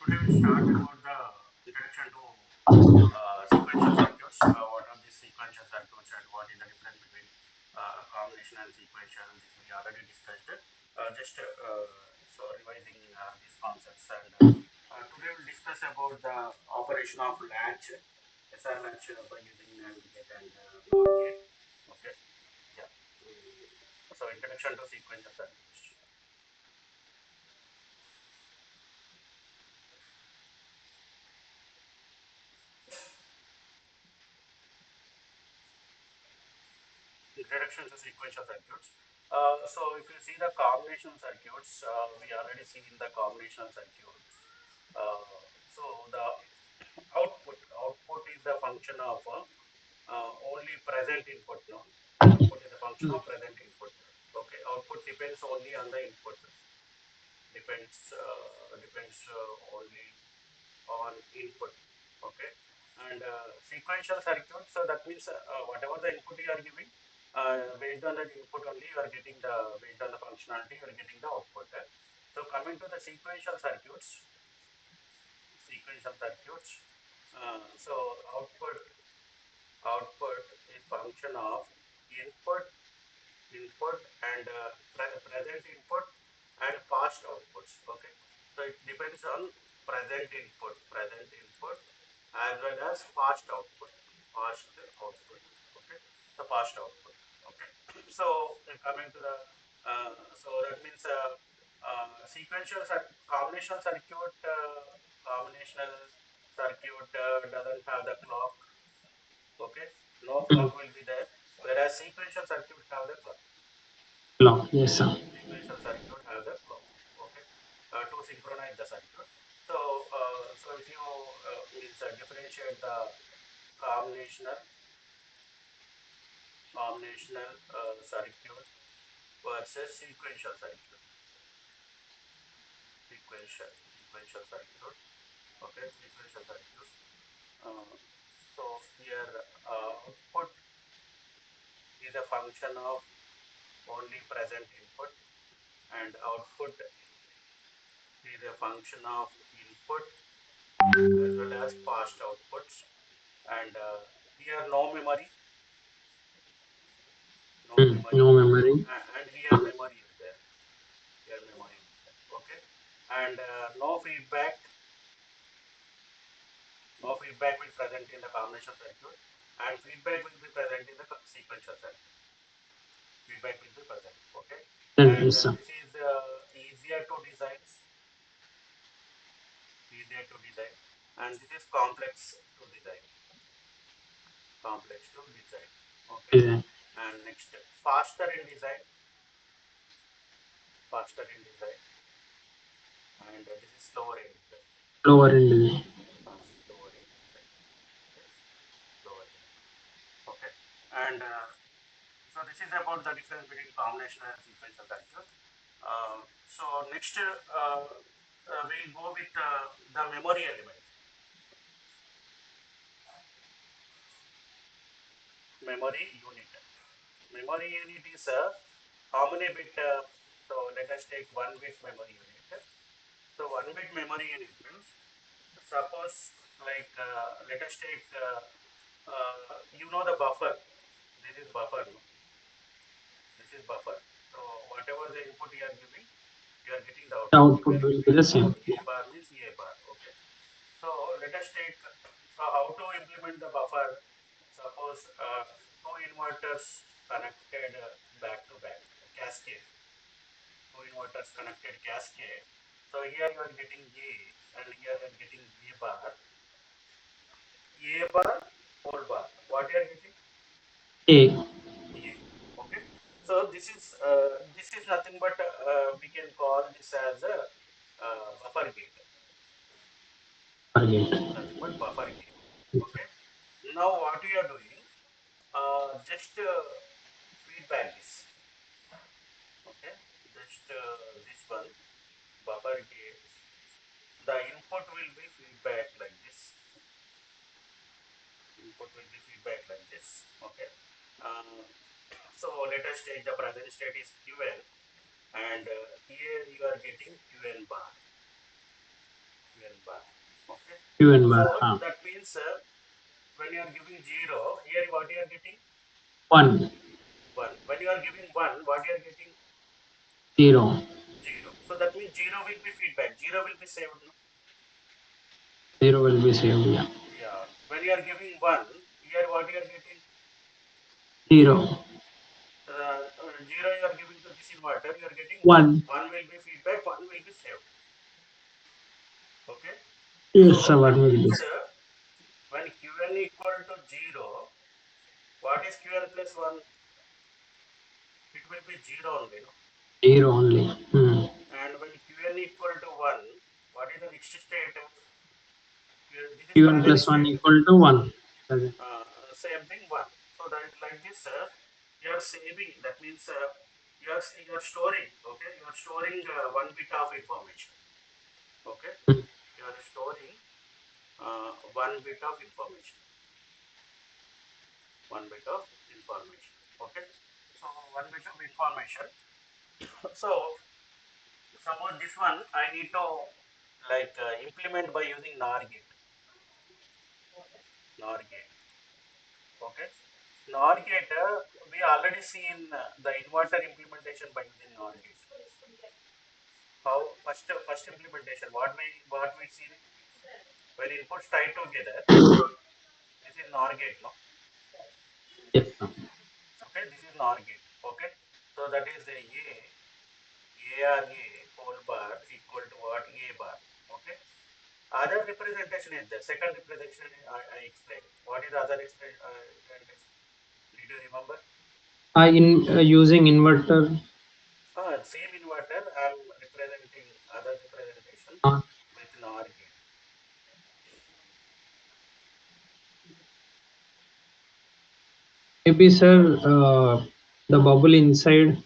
Today we'll start about the introduction to sequential circuits. What are these sequential circuits and what is the difference between combination and sequential? This we already discussed. So revising these concepts. And today we'll discuss about the operation of latch, SR latch by using NAND gate and NOR gate. Okay. Yeah. So introduction to sequential circuits. Introduction to sequential circuits. So if you see the combination circuits, we already seen the combination circuit. So the output is the function of only present input. No, output is a function of present input. Okay, output depends only on the input. Depends only on input. Okay, and sequential circuit. So that means whatever the input you are giving, based on that input only you are getting the based on the functionality you are getting the output. So coming to the sequential circuits. So output is function of input input and present input and past outputs. Okay, so it depends on present input as well as past output. Okay, the past output. Okay, so coming to the so that means combinational circuit doesn't have the clock. Okay, no clock will be there, whereas sequential circuit have the clock. Long. Yes, sir. Sequential circuit has a clock. Okay, to synchronize the circuit. So, if you differentiate the combinational circuit versus sequential circuit. Okay, sequential circuit. Uh, so here output is a function of only present input, and output is a function of input as well as past outputs. And here no memory, No memory. and here memory is there. Okay, and no feedback will present in the combination circuit, and feedback will be present in the sequential circuit. Feedback will be present. Okay, and Yes, sir. this is easier to design, and this is complex to design. Okay, Yeah. and next, faster in design, faster in design, and this is slower in design. Lower end. Slower in design. Okay, slower in design. Okay, and so this is about the difference between combination and sequential circuit. So next, we'll go with the memory element. Memory unit. Memory unit is how many bit? So let us take 1 bit memory unit. So 1 bit memory unit means, suppose, like, let us take the buffer. This is buffer. No? This is buffer. So whatever the input you are giving, you are getting the The output. If you output are will be giving the A same. bar means A bar. Okay. So let us take. So how to implement the buffer? Suppose two inverters connected back to back, cascade. Two inverters connected cascade. So here you are getting A, and here you are getting A bar, whole bar. What you are getting? A. A. Okay. So this is nothing but we can call this as a buffer gate. This is Target. nothing but buffer gate. Okay. Now what we are doing? Just feedback this. Okay. Just this one, buffer gate. The input will be feedback like this. Okay. Uh, so let us take the present state is Qn, and here you are getting Qn bar. Qn bar. So that means when you are giving 0, here what you are getting? 1. 1. When you are giving 1, what you are getting? 0. 0. So that means 0 will be feedback. 0 will be saved. No? 0 will be saved. Yeah. Yeah. When you are giving 1, here what you are getting? 0. 0. 0 you are giving to this inverter, you are getting 1. 1. 1 will be feedback, 1 will be saved. Okay. Yes, So sir. 1 that will be. means when Qn equal to 0, what is Qn plus 1? It will be 0 only. No? 0 only. And when Qn equal to 1, what is the next state? This is Qn parallel plus 1 state. equal to 1. Okay. Same thing 1. So that like this, you are saving. That means you are storing. Okay, you are storing 1 bit of information. Okay, Hmm. you are storing 1 bit of information. 1 bit of information. Okay, so 1 bit of information. So suppose this one I need to like implement by using NOR gate. NOR gate. Okay. NOR gate, we already seen the inverter implementation by using NOR gate. How first implementation? What we seen when inputs tied together. This is NOR gate, no? Yes, sir. Okay, this is NOR gate. Okay, so that is the A whole bar equal to what? A bar. Okay. Other representation is the second representation I explained. What is the other representation? Did you remember? In using inverter. Same inverter, I am representing other representation uh, with NOR gate. Maybe, sir, the bubble inside.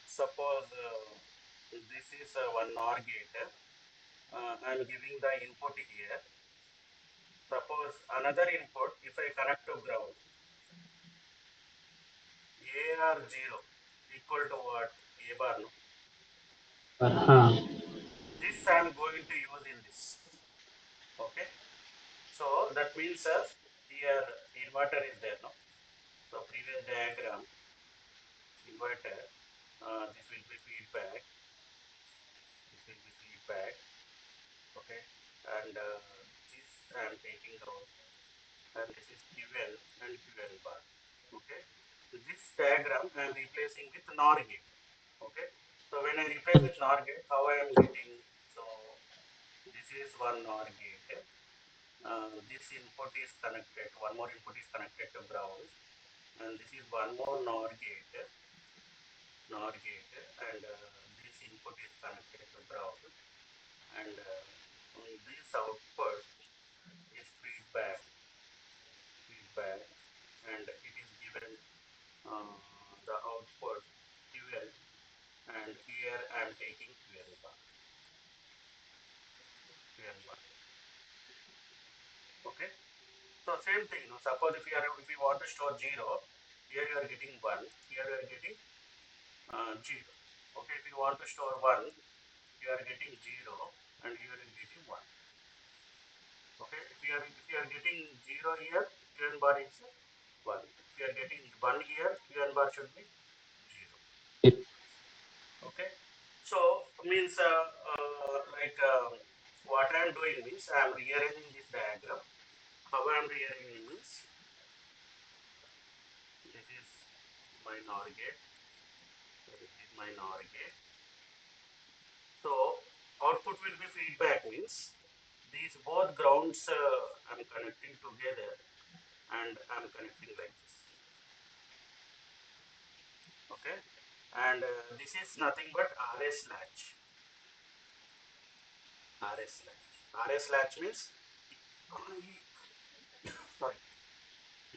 Suppose this is one NOR gate. I am giving the input here. Suppose another input, if I connect to ground, A or 0 equal to what? A bar, no? Uh, This I am going to use in this. Okay. So that means here inverter is there, no? So previous diagram, inverter, this will be feedback, this will be feedback, okay, and this I am taking out, and this is QL and QL bar, okay. So this diagram I am replacing with NOR gate, okay. So when I replace with NOR gate, how I am getting? So this is one NOR gate. This input is connected, one more input is connected to ground, and this is one more NOR gate, and this input is connected to ground, and this output is feedback, and it is given the output QL, and here I am taking QL bar. Okay. So same thing. You know, suppose if you want to store 0, here you are getting 1, here you are getting 0. Okay. If you want to store 1, you are getting 0, and here you are getting 1. Okay. If you are getting 0 here, QN bar is 1. If you are getting 1 here, QN bar should be 0. it, Okay. So means like what I am doing means I am rearranging this diagram. How I am rearranging means this is my NOR gate. So this is my NOR gate. So output will be feedback means these both grounds I'm connecting together, and I'm connecting like this. Okay. And this is nothing but RS latch. RS latch. RS latch means sorry.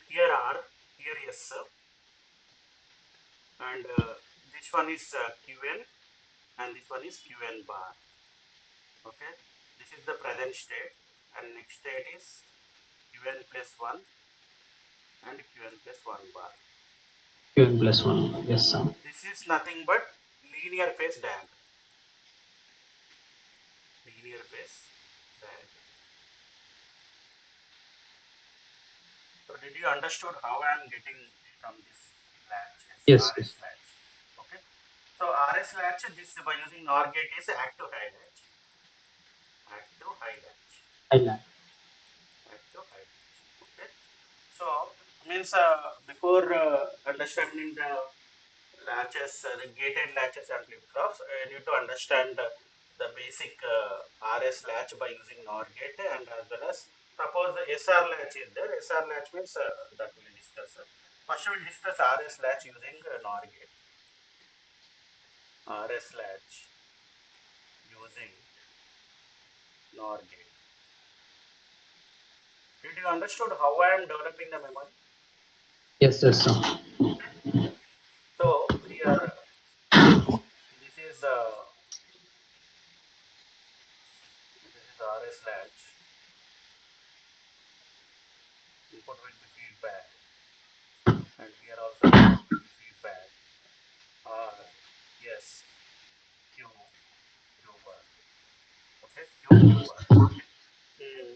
Here R, here S, and this one is QN, and this one is QN bar. Okay. This is the present state, and next state is QN plus 1 and QN plus 1 bar. Qn plus 1. Yes, sir. This is nothing but linear phase diagram. Linear phase Very good. So did you understood how I am getting from this latch? Yes, Yes, yes. RS latch. Okay. So RS latch, this by using NOR gate is active high latch. Active high latch. I like. Active high latch. Okay. So means before understanding the latches, the gated latches and flip flops, I need to understand the basic RS latch by using NOR gate, and as well as suppose the SR latch is there. SR latch means that we will discuss. First, we will discuss RS latch using NOR gate. RS latch using NOR gate. Did you understood how I am developing the memory? Yes, yes, sir. Okay. So here, this is RS latch. Input will be feedback, and here also input will be feedback. R, yes, Q, Q bar. Okay, Q bar. Mm.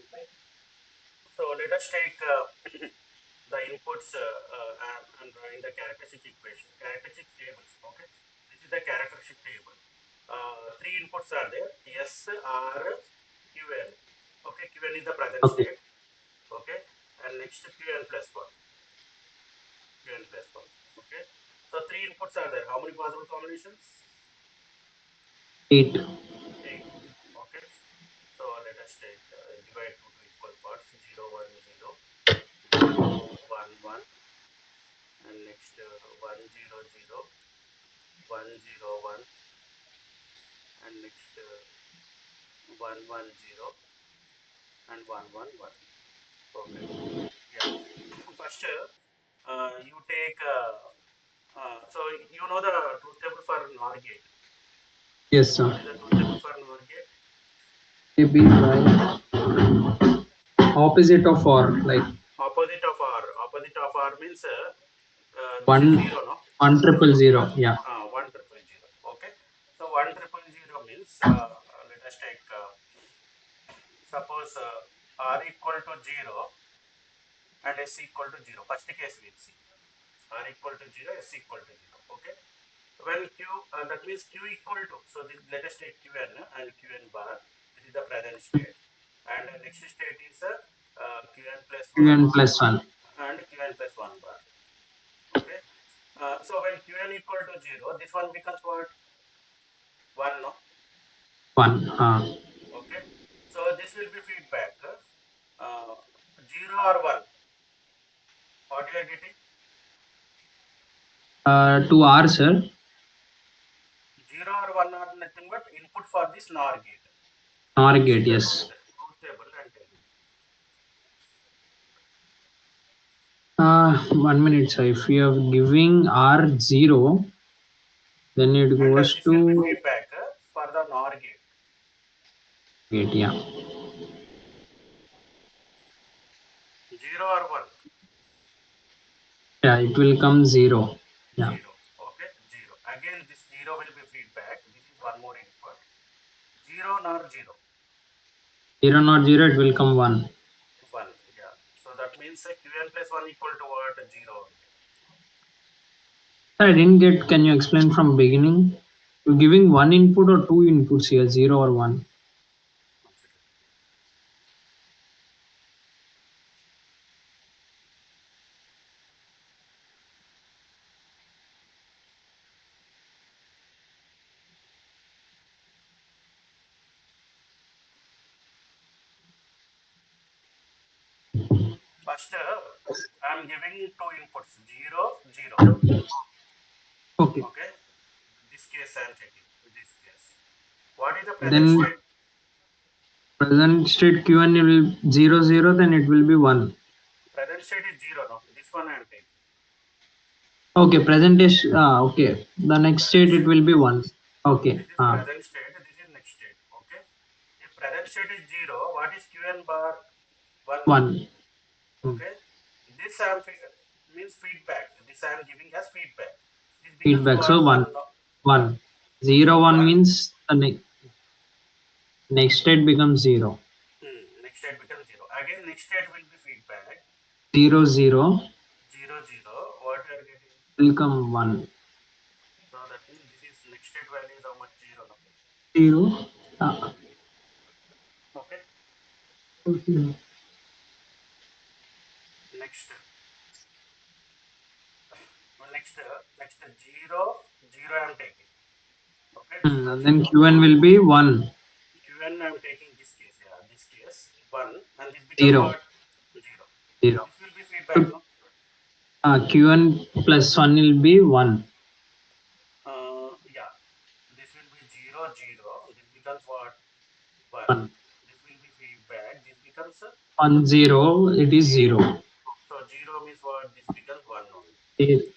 So let us take the inputs and drawing the characteristic equation, characteristic tables. Okay, this is the characteristic table. Three inputs are there: S, R, Qn. Okay, Qn is the present Okay. state. Okay, and next Qn plus one. Qn plus one. Okay, so three inputs are there. How many possible combinations? 8. 8. Okay. So let us take divide two equal parts 0, 1, 0, 0, 1, 1, and next 1, 0, 0, 1, 0, 1, and next 1, 1, 0, and 1, 1, 1. Okay. Yeah. First, you take, so you know the truth table for NOR gate. Yes, sir. What is the truth table for NOR gate? Maybe by opposite of or like Opposite of R. Opposite of R means this is one 0, no? one triple zero. Yeah. 1 triple 0. Okay. So 1 triple 0 means let us take suppose R equal to 0 and S equal to 0. First case we will see. R equal to 0, S equal to 0. Okay. When Q, that means Q equal to, so this, let us take Qn and Qn bar. This is the present state. And the next state is Qn plus 1 Qn plus 1. and Qn plus 1 bar. Okay. So when Qn equal to 0, this one becomes what? 1, no? 1. Okay. So this will be feedback. 0 or 1. What you are getting? 2 R, sir. 0 or 1 are nothing but input for this NOR gate. NOR See gate. the truth, Yes. truth table and tell me. 1 minute, sir. If you are giving R0, then it And goes this will be to feedback for the NOR gate. gate. Yeah. 0 or 1. Yeah. It will come 0. Yeah. 0. Okay. 0. Again, this 0 will be feedback. This is one more input. 0 nor 0. 0 not 0. It will come 1. 1. Yeah. So that means Qn plus 1 equal to what? 0 only. I didn't get. Can you explain from beginning? You're giving one input or two inputs here, 0 or 1. One second. First, I am giving two inputs 0, 0. Okay. Okay. This case I am checking. This case. What is the present Then state? present state Q1 will 0 0. Then it will be 1. Present state is 0. No. This one I am taking. Okay. Present is okay. The next Present state it state. will be 1. Okay. This is present state. This is next state. Okay. If present state is 0, what is Qn bar? 1. No. 1. Okay. This I am means feedback. This I am giving as feedback. This becomes Feedback. So what? 1. 1. No. 1. 1. 0 1 1. means the next state becomes 0. again next state will be feedback. 0 0 0 0. What we are getting? will come 1. So that means this is next state value is how much? 0 now. 0. Ah, Okay. okay. Next, next 0 0 I am taking. Okay, 0 And then 0. Qn will be 1 Qn I am taking this case, yeah, this case 1, and this becomes 0 what? 0. 0. This will be feedback, So no? Qn plus 1 will be 1 Yeah, this will be 0 0. This becomes what? 1. 1 This will be feedback. This becomes 1 0. It is 0. 0. So 0 means what? This becomes 1 only. It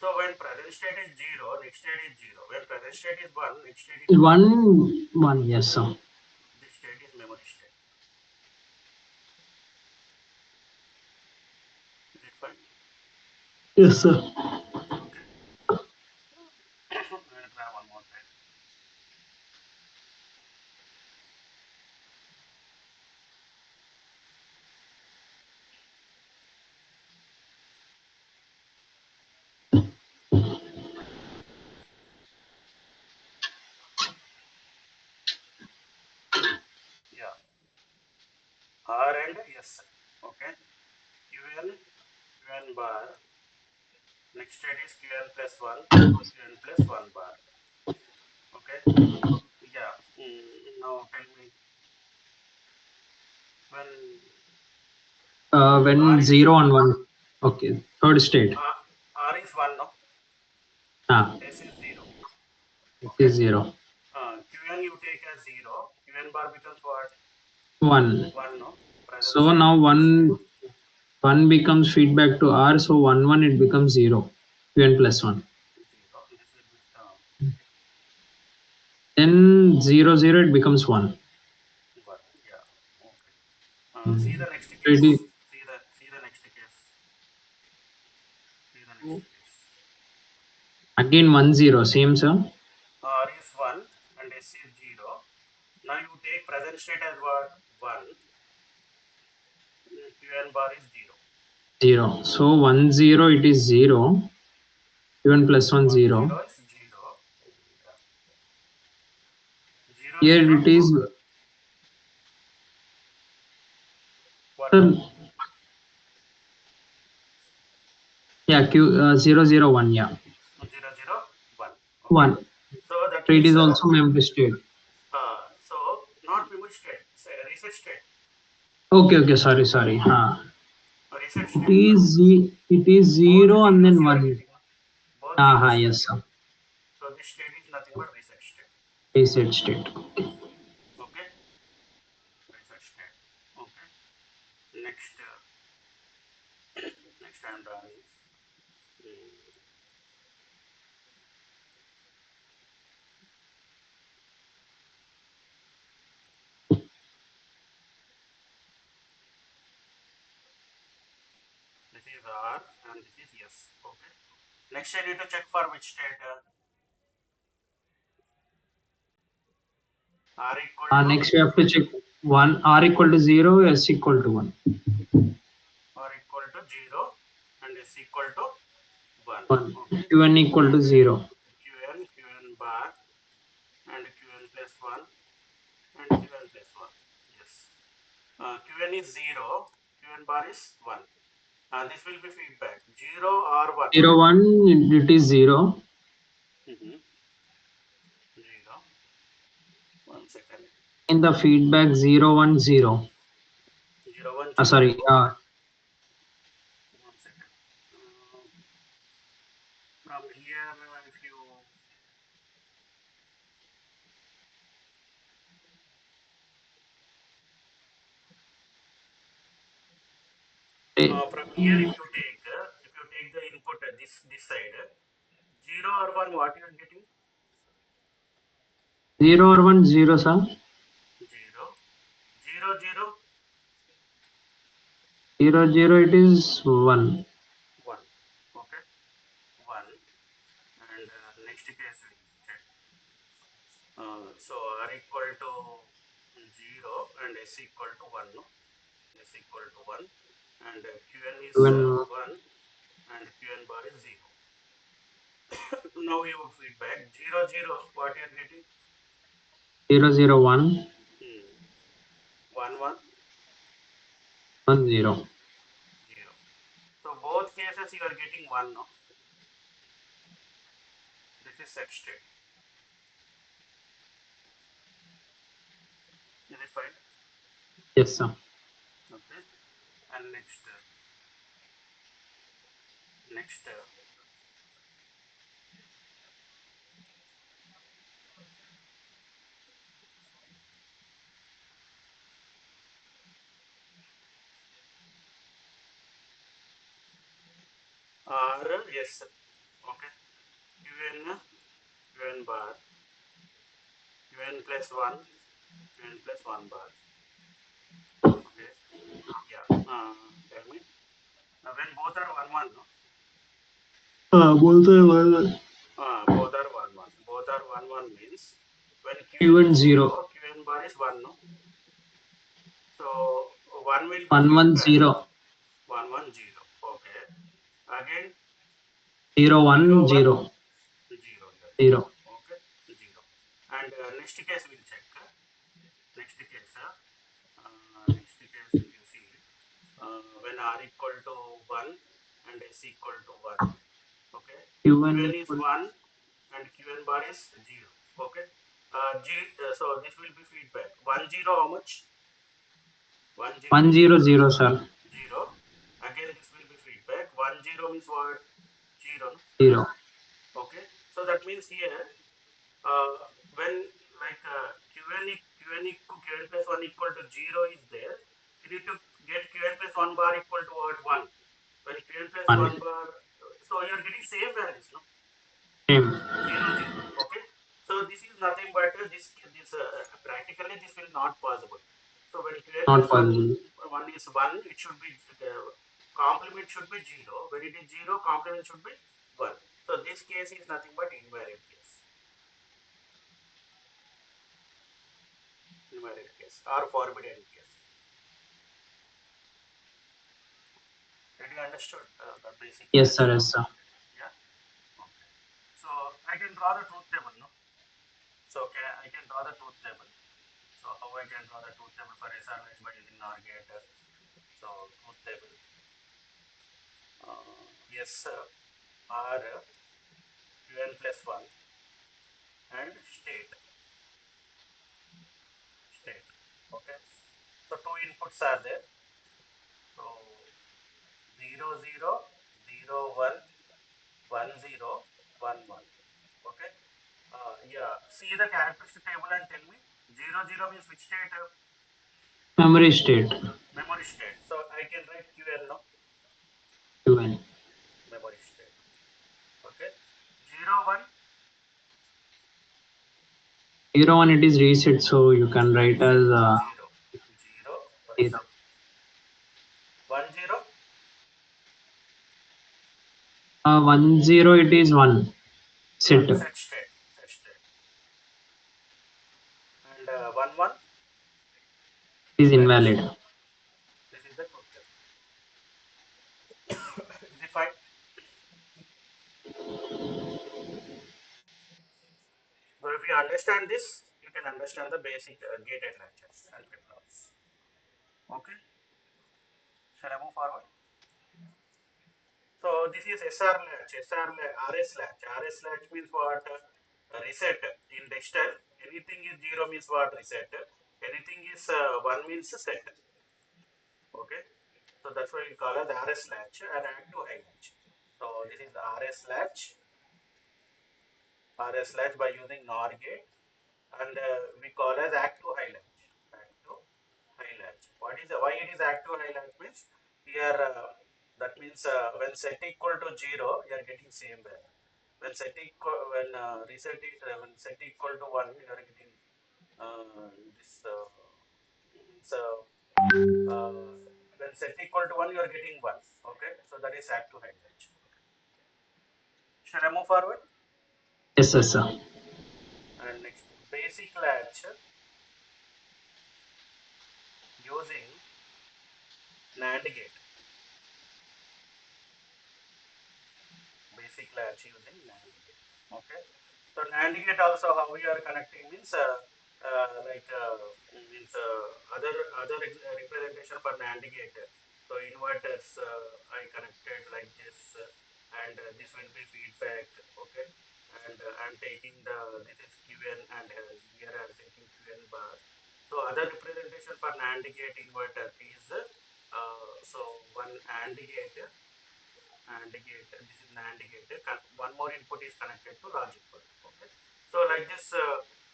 So when present state is 0, next state is 0. When present state is 1, next state is is what? 1 yes sir. This state is memory state. Is it fine? Yes sir. Okay. I'll try one more time. Yeah. R and S. Okay. Qn bar. Next state is Qn plus 1. Qn plus 1 bar. Okay. Yeah. Now tell me when R When is 0 and 1. Okay. Third state. R is 1, no? Ah, S is 0. it Okay. is 0. Qn you take as 0. Qn bar becomes what? 1. 1, no? Present So state now is 1 becomes feedback to R. So 1 1 it becomes 0. Qn plus 1. 0. This will be Then 0 0 it becomes 1. 1. Yeah. Okay. Mm. See the next So it case. is See the next case. See the next case. again 1 0. Same sir. R is 1 and S is 0. Now you take present state as what? 1. Qn bar is 0. 0. So 1 0 it is 0. Qn plus 1 1 0. 0 is 0. Yeah. 0 Here 0 it is 1 sir, no? yeah, Q 0 0 1. Yeah. 0 0 1. Okay. 1. So that So it means is also memory state. so not memory state, say reset state. Okay, okay, sorry, sorry. Reset It state. is it is Both 0 and zeros then you are 1. getting. Both zeros you are Yes, sir. getting. So this state is nothing but reset state. Reset state. Okay. Reset state. Okay. Next, next I'm drawing. Mm, this is R and this is S. Okay. Next I need to check for which state R equal to Next we have to check 1 R equal to 0, S equal to 1. R equal to 0 and S equal to 1. 1. Okay. Qn equal to 0. Qn bar and Qn plus 1 and Qn plus 1. Yes. Qn is 0, Qn bar is 1. This will be feedback 0 or 1. 0 1 it is 0. 0. 1 second. In the feedback 0 1 0. 0 1 0. Sorry. 1 second. From here, if you Eh, from here if you take the input this side 0 or 1, what you are getting? 0 or 1 0, sir. 0 0 0 0 0 it is 1. 1. Okay. 1 and next case we check. So R equal to 0 and S equal to 1, no? is equal to 1 and Qn is When 1 and Qn bar is 0. Now your feedback 0 0 what you are getting? 001 Hmm. 1 1 10. 0. So both cases you are getting 1, no? This is set state. Is it fine? Yes, sir. Okay. And next R, yes. Okay. Qn bar, Qn plus 1, Qn plus 1 bar. Okay. Yeah. Tell me. When both are 1 1, no? बोलते हैं Both are 1 1. Both are 1 1 means when Qn Q is 0, 0 Qn bar is 1, no? So 1 will be 110 feedback 1 1 0. Okay. Again 0 01 1 0 0 you are getting. 0. Okay. 0. And next case we'll check. Next case if you see when r equal to 1 and s equal to 1. Okay. Q1 Qn is equal 1 and Qn bar is 0. Okay. So this will be feedback 1 0 how much? 1 0 100, sir. 0. Again this will be feedback 1 0 means what? 0, no? 0. Okay. So that means here uh, when like Qn plus 1 equal to 0 is there, you need to get Qn plus 1 bar equal to what? 1. When Qn plus 1 1. bar, so you are getting same values, no? Same. 0 0. Okay. So this is nothing but this practically this will not possible. So when Qn Not plus 1 possible. 1 is 1, it should be complement should be 0. When it is 0, complement should be 1. So this case is nothing but invalid case. Invalid case or forbidden case. Did you understood the basic Yes, latch? sir. Yes, sir. Yeah. Okay. So I can draw the truth table, no? So I can draw the truth table. So how I can draw the truth table for SR latch by using NOR gate? So truth table. Yes, R Qn plus 1 and state. Okay. So two inputs are there. So 0 0 0 1 1 0 1 1. Okay. Yeah. See the characteristic table and tell me 0 0 means which state? Memory state. Memory state. So I can write QN, no? Qn. Memory state. Okay. 0 1 0 1 it is reset, so you can write as 0 0 0. 1 0 10 it is 1. 1 Set. set state. And 1 1 Is invalid invalid. state. This is the truth table. Is it fine? So if you understand this, you can understand the basic gated latches and flip flops. Okay. Shall I move forward? So this is SR latch, RS latch. RS latch means what? Reset. In digital, anything is 0 means what? Reset. Anything is 1 means set. Okay. So that's why we call it RS latch and active high latch. So this is RS latch by using NOR gate, and we call as active high latch. Active high latch. What is why it is active high latch means here that means when set equal to 0, you are getting same value. When reset when set equal to 1, you are getting this means when set equal to 1, you are getting 1. Okay, so that is active high latch. Okay. Shall I move forward? Yes, yes, sir. And next, basic latch using NAND gate, basic latch using NAND gate. Okay. So NAND gate also how we are connecting means means other representation for NAND gate. So inverters I connected like this, and this will be feedback. Okay, and I'm taking this is QN, and here I'm taking QN bar. So other representation for NAND gate inverter is so one AND gate, and gate, this is NAND gate, one more input is connected to logic 1. Okay, so like this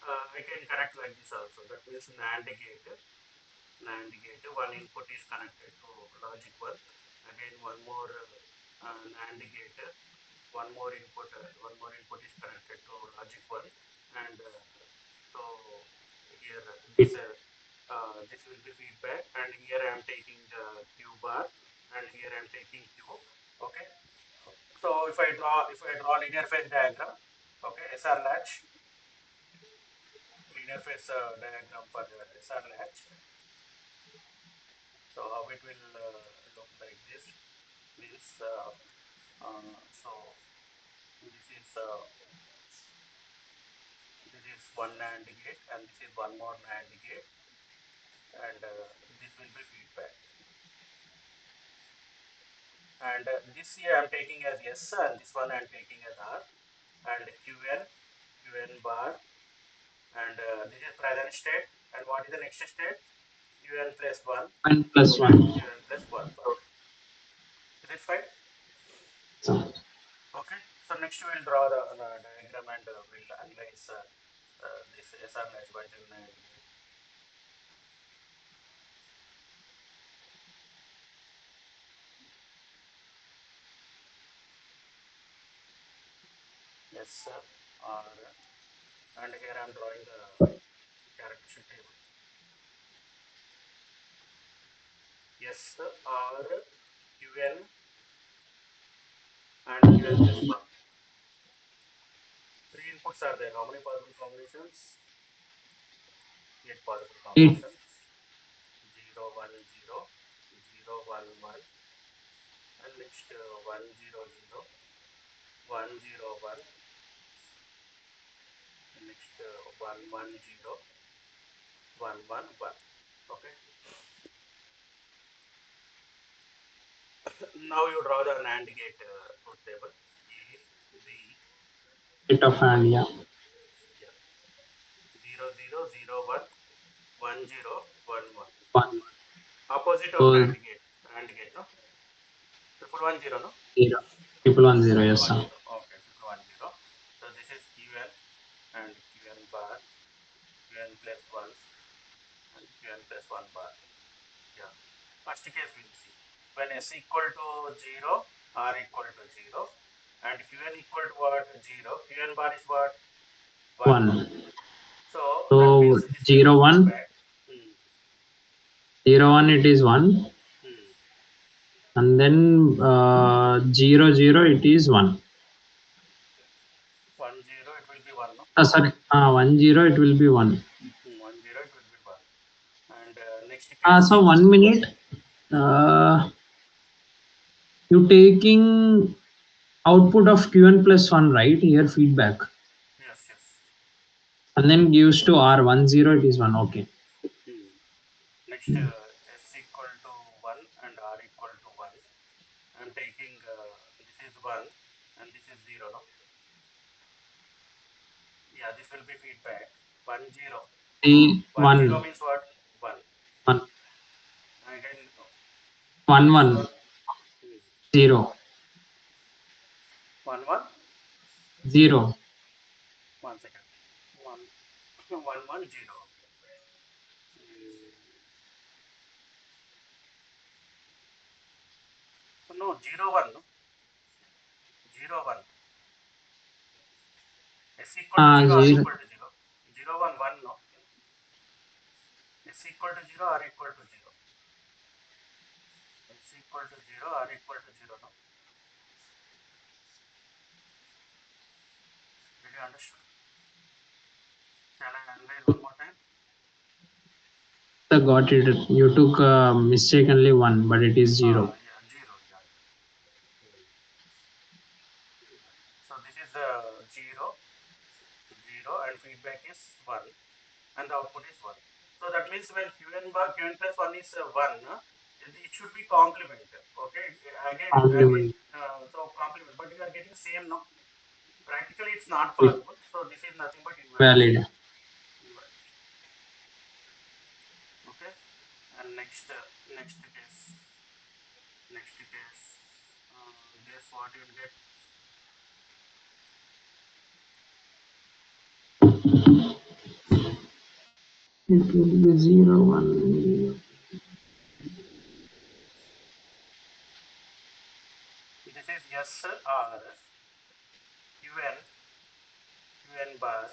I can connect like this also. That means NAND gate, one input is connected to logic 1, again one more NAND gate, one more input is connected to logic 1, and so here this will be feedback, and here I am taking Q bar, and here I am taking Q. Okay, so if I draw linear phase diagram, okay, SR latch, linear phase diagram for SR latch. So how it will look like this means so this is one NAND gate, and this is one more NAND gate, and this will be feedback. And this here I'm taking as S, and this one I'm taking as R, and QN bar, and this is present state. And what is the next state? UN plus 1 1 plus and 1. UN plus 1 bar. Is it fine? Okay. So next we'll draw the diagram, and we'll analyze this SR latch bijury NAND gate. S R, and here I'm drawing the characteristic table. S R UN and UN plus 1. Three inputs are there. How many possible combinations? Eight possible 8. combinations. 0 1 0, 0 1 1, and next 1 0 0, 1 0 1, and next 1 1 0, 1 1 1. Okay. Now you draw the NAND gate truth table. A, B, Bit of hand, yeah. yeah. 0 0 0 1, 1 0 1 1. 1. Opposite of So NAND gate. NAND gate, no? Triple 1 0, no? 0. Triple 1 0, Triple yes, 1 sir. 0. Okay, triple 1 0. So this is QN and QN bar, QN plus 1 and QN plus 1 bar. Yeah. First case we'll see. When S equal to 0, R equal to 0, and Qn equal to what? 0. Qn bar is what? 1. 1. So that So means this will be 0 1. feedback. Hmm. 0 1 it is 1. Hmm. And then 0 0 it is 1. 1 0 it will be 1, no? Sorry, 1 0 it will be 1. 1 0 it will be 1. And next case. So 1 minute. Uh, you taking output of Qn plus 1, right? Here feedback. Yes, yes. And then gives to R 10 it is 1. Okay. Hmm. Next S equal to 1 and R equal to 1. I'm taking this is 1 and this is 0, no? Yeah, this will be feedback. 1 0. The 1 0 1 means what? 1. 1 Again, 1 this 1 one. Hmm. 0 1 1. 0. 1 second. 1 1 1 0. No, 0 1. No? 0 1. S equal to 0, R 0. equal to 0. 0 1 1. No? S equal to 0, R equal to 0. S equal to 0, R equal to 0. No? Did you understand? Shall I analyze one more time? I got it. You took mistakenly one, but it is zero. Yeah, 0. Yeah, yeah. Hmm. So this is 0, 0, and feedback is 1, and the output is 1. So that means when qn plus 1 is 1, it should be complement. Okay, again, Complement so complement, but you are getting same, no? Practically, it's not possible. So this is nothing but invalidation. valid. Invalidation. Okay, and next case, guess what you will get. It will be zero one. This is SR qn qn bar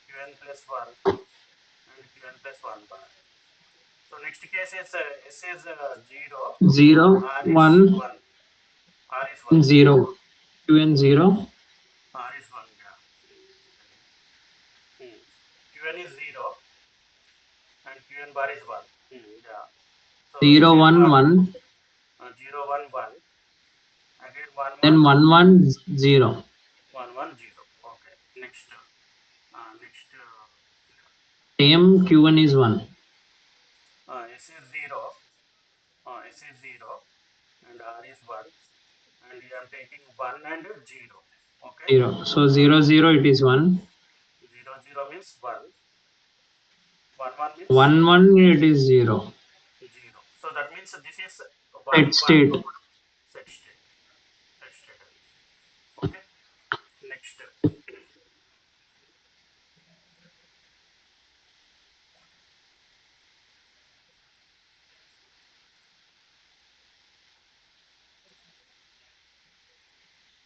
qn plus 1 and qn plus 1 bar. So next case is S is 0, Zero R is one 1, R is 1, zero. Two and zero. R is 1. Yeah. Hmm. Qn is 0 and qn bar is 1. Yeah. So this Zero is one one. 0 1 1, again 1 1 Then one one zero. 1 1 0. Okay. Next Same Q one is one. S is 0, S is 0 and R is 1, and I am taking 1 and 0. Okay. Zero. So Uh, zero zero it is one. 0 0 means 1, 1 1 means One one it is zero. 0. So that means this is Set 1 1 state. set state. Set state. Okay. Next,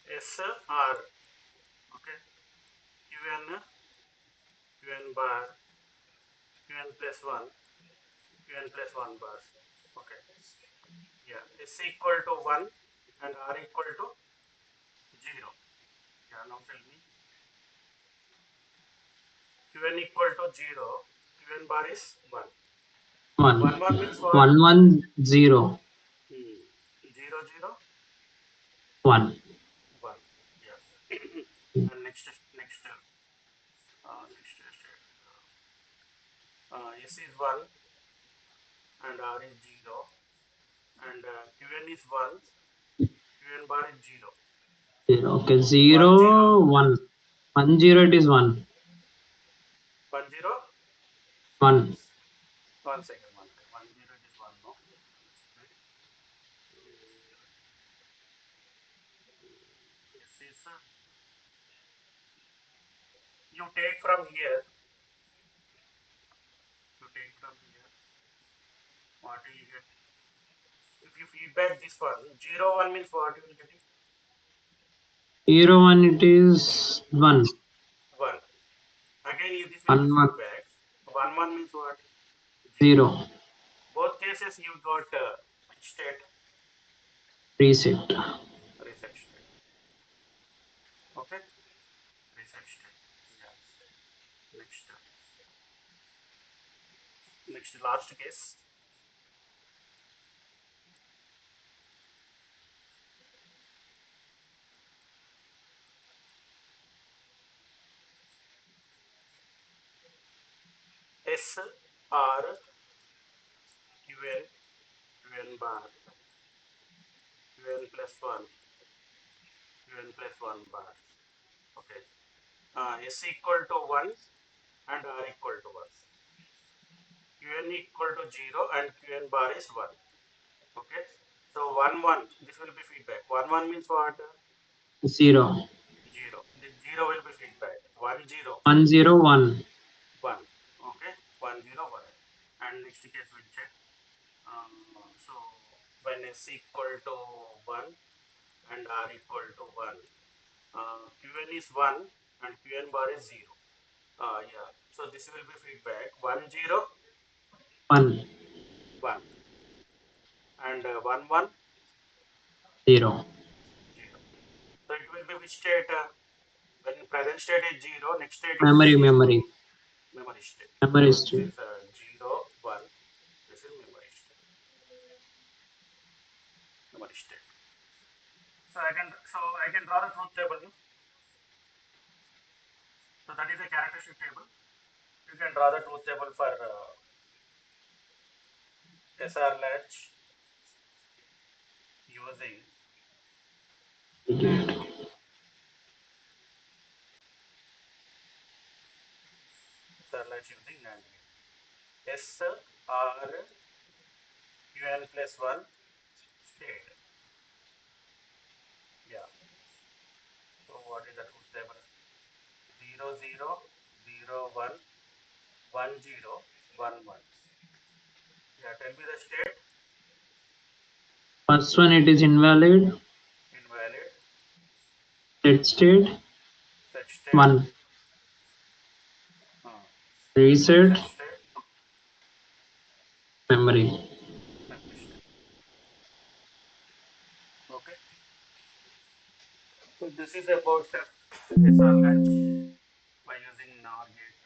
SR. Okay. Qn qn bar qn plus 1 qn plus 1 bar. Okay. Yeah. S equal to 1 and R equal to 0. Yeah. Now tell me. Qn equal to 0. Qn bar is 1. One. 1 1 means what? One one zero. 0 0 One. 1. Yeah. And next state. S is 1 and R is 0, and Qn is 1, Qn bar is 0. Zero. Okay. 1 0 Zero one. 10 it is one. 1 0. One. 1 second, 1 second. 1 0 it is 1, no? Right? This is you take from here, what will you get? If you feedback this one, 0 1 means what you will get? Zero one it is one. 1. Again, if this will be One one feedback. 1 1 means what? 0. zero. Both cases you got which state? Reset. Reset state. Okay? Reset state. Yeah. Next, last case. S R Qn Qn bar Qn plus 1 Qn plus 1 bar. Okay. S equal to 1 and R equal to 1. Qn equal to 0 and Qn bar is 1. Okay. So 1 1, this will be feedback. 1 1 means what? Zero. 0. The 0 will be feedback. 1 0 One zero one. 1. Okay. 1 0 1. And next case we'll check. So when S equal to 1 and R equal to 1, Qn is 1 and Qn bar is 0. Yeah. So this will be feedback 1 0 One 1 and 1 1 zero. 0. So it will be which state? When present state is 0, next state is Memory 0. memory. Memory state. Memory So this state. is 0 1 memory state. So I can draw the truth table. So that is a characteristic table. You can draw the truth table for SR latch using NAND gate. SR latch using NAND gate. S R UN plus 1 state. Yeah. So what is the truth table? 0 0 0 1 1 0 1 1. Yeah, tell me the state. First one it is invalid. Invalid. Set state Set state. 1. Uh, Reset Reset state. memory. Memory state. Okay. So this is about SR latch by using NOR gate.